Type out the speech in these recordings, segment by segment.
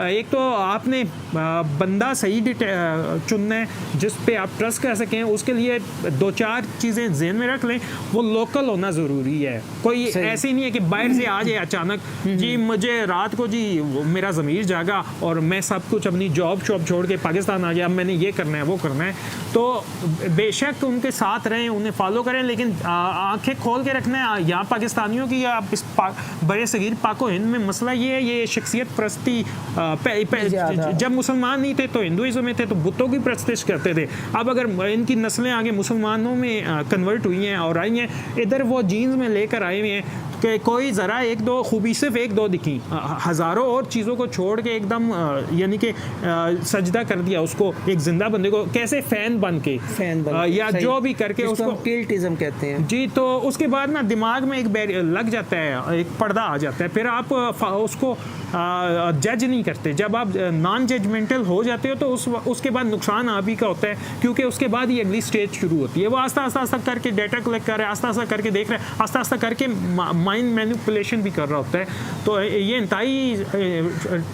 एक तो आपने बंदा सही चुनना है जिस पे आप ट्रस्ट कर सकें। उसके लिए 2-4 चीज़ें ज़हन में रख लें। वो लोकल होना ज़रूरी है। कोई ऐसी नहीं है कि बाहर से आ जाए अचानक जी मुझे रात को जी मेरा ज़मीर जागा और मैं सब कुछ अपनी जॉब छोड़ के पाकिस्तान आ गया, अब मैंने ये करना है वो करना है। तो बेशक उनके साथ रहें, उन्हें फॉलो करें, लेकिन आंखें खोल के रखना है यहाँ पाकिस्तानियों की। आप इस बड़े सगीर पाको हिंद में मसला ये है, ये शख्सियत परस्ती जब मुसलमान नहीं थे तो हिंदुइज्म में थे तो बुतों की परस्तिश करते थे। अब अगर इनकी नस्लें आगे मुसलमानों में कन्वर्ट हुई हैं और आई हैं, इधर वो जीन्स में लेकर आए हुए हैं कि कोई ज़रा एक दो खूबी सिर्फ एक दो दिखी, हज़ारों और चीज़ों को छोड़ के एकदम यानी कि सजदा कर दिया उसको, एक जिंदा बंदे को कैसे फ़ैन बन के या जो भी करके उसको किल्टिज्म कहते हैं जी। तो उसके बाद ना दिमाग में एक लग जाता है, एक पर्दा आ जाता है, फिर आप उसको जज नहीं करते। जब आप नॉन जजमेंटल हो जाते हो तो उसके बाद नुकसान आप ही का होता है, क्योंकि उसके बाद ही अगली स्टेज शुरू होती है। वो आस्ता करके डाटा कलेक्ट कर रहा है, आस्ता करके देख रहा है, आस्ता करके माइंड मैनिपुलेशन भी कर रहा होता है। तो ये इंतहाई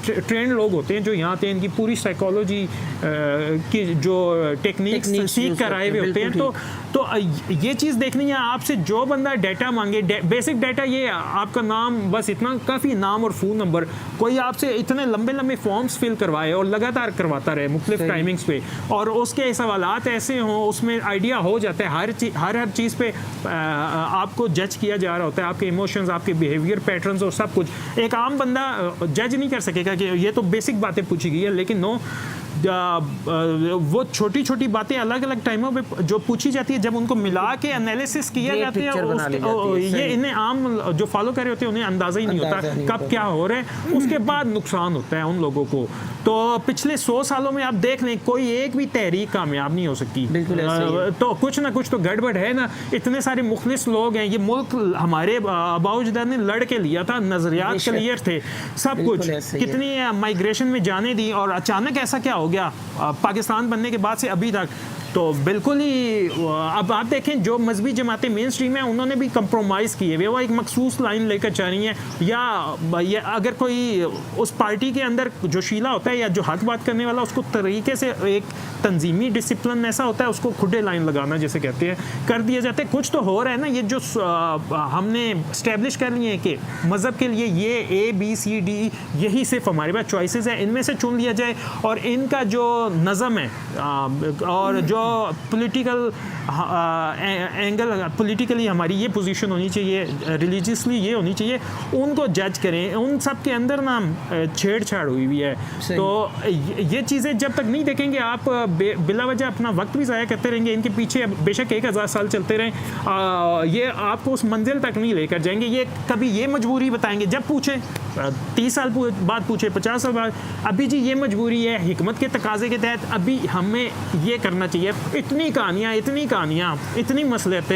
ट्रेंड लोग होते हैं जो यहाँ आते हैं, इनकी पूरी साइकोलॉजी की जो टेक्निक सीख कर आए हुए होते हैं। तो ये चीज़ देखनी है आपसे। जो बंदा डाटा मांगे, बेसिक डाटा ये आपका नाम, बस इतना काफ़ी, नाम और फ़ोन नंबर। कोई आपसे इतने लंबे फॉर्म्स फिल करवाए और लगातार करवाता रहे मुख्तलिफ टाइमिंग्स पे, और उसके सवालात ऐसे हों, उसमें आइडिया हो जाता है हर चीज़ पे आपको जज किया जा रहा होता है, आपके इमोशंस, आपके बिहेवियर पैटर्न्स और सब कुछ। एक आम बंदा जज नहीं कर सकेगा कि ये तो बेसिक बातें पूछी गई है, लेकिन नो, वो छोटी छोटी बातें अलग अलग टाइमों पे जो पूछी जाती है, जब उनको मिला के एनालिसिस किया जाता है, ये इन्हें आम जो फॉलो कर रहे होते हैं उन्हें अंदाजा ही नहीं होता कब क्या हो रहा है। उसके बाद नुकसान होता है उन लोगों को। तो पिछले 100 सालों में आप देख लें, कोई एक भी तहरीक कामयाब नहीं हो सकती। तो कुछ ना कुछ तो गड़बड़ है ना। इतने सारे मुखलिस लोग हैं, ये मुल्क हमारे आबाउजदाद ने लड़ के लिया था, नजरियात क्लियर थे, सब कुछ, कितनी माइग्रेशन में जाने दी, और अचानक ऐसा क्या हो गया पाकिस्तान बनने के बाद से अभी तक। तो बिल्कुल ही अब आप देखें जो मजहबी जमातें मेन स्ट्रीम है उन्होंने भी कंप्रोमाइज़ किए हुए, वो एक मखसूस लाइन लेकर चल रही हैं। या अगर कोई उस पार्टी के अंदर जो शीला होता है या जो हक बात करने वाला, उसको तरीके से एक तंजीमी डिसिप्लिन ऐसा होता है, उसको खुदे लाइन लगाना जिसे कहते हैं, कर दिया जाता है। कुछ तो हो रहा है ना। ये जो हमने स्टैब्लिश कर लिए हैं कि मज़हब के लिए ये ABCD यही सिर्फ हमारे पास चॉइसेस है, इनमें से चुन लिया जाए, और इनका जो नज़म है और जो पॉलिटिकल एंगल, पॉलिटिकली हमारी ये पोजीशन होनी चाहिए, रिलीजियसली ये होनी चाहिए, उनको जज करें। उन सब के अंदर ना छेड़छाड़ हुई हुई है। तो ये चीज़ें जब तक नहीं देखेंगे आप बिला वजह अपना वक्त भी ज़ाया करते रहेंगे। इनके पीछे बेशक 1000 साल चलते रहें, ये आपको उस मंजिल तक नहीं लेकर जाएंगे। ये कभी ये मजबूरी बताएंगे, जब पूछे 30 साल बाद पूछे, 50 साल बाद, अभी जी ये मजबूरी है, हिकमत के तकाजे के तहत अभी हमें ये करना चाहिए। इतनी कहानियाँ, इतनी मसलहतें।